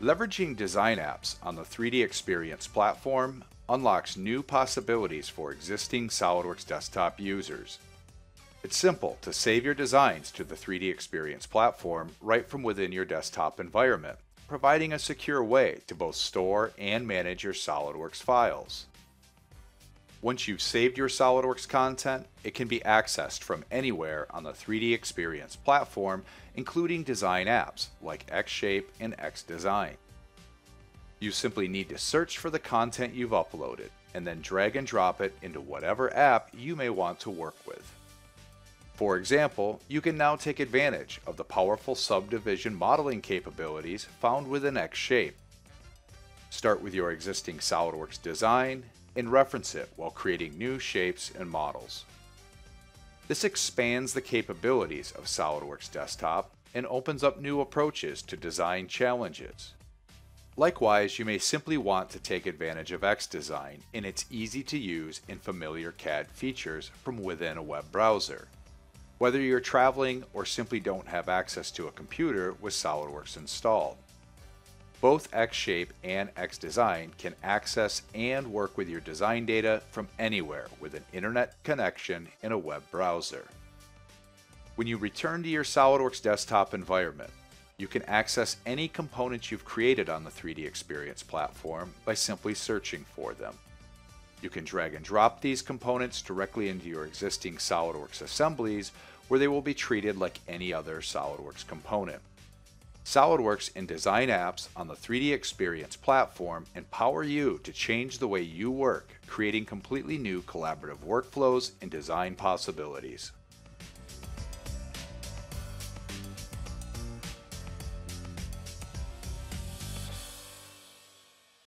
Leveraging design apps on the 3DEXPERIENCE platform unlocks new possibilities for existing SOLIDWORKS desktop users. It's simple to save your designs to the 3DEXPERIENCE platform right from within your desktop environment, providing a secure way to both store and manage your SOLIDWORKS files. Once you've saved your SOLIDWORKS content, it can be accessed from anywhere on the 3DEXPERIENCE platform, including design apps like Xshape and Xdesign. You simply need to search for the content you've uploaded and then drag and drop it into whatever app you may want to work with. For example, you can now take advantage of the powerful subdivision modeling capabilities found within Xshape. Start with your existing SOLIDWORKS design and reference it while creating new shapes and models. This expands the capabilities of SOLIDWORKS Desktop and opens up new approaches to design challenges. Likewise, you may simply want to take advantage of Xdesign and its easy-to-use and familiar CAD features from within a web browser. Whether you're traveling or simply don't have access to a computer with SOLIDWORKS installed. Both Xshape and Xdesign can access and work with your design data from anywhere with an internet connection in a web browser. When you return to your SOLIDWORKS desktop environment, you can access any components you've created on the 3DEXPERIENCE platform by simply searching for them. You can drag and drop these components directly into your existing SOLIDWORKS assemblies, where they will be treated like any other SOLIDWORKS component. SOLIDWORKS and design apps on the 3DEXPERIENCE platform empower you to change the way you work, creating completely new collaborative workflows and design possibilities.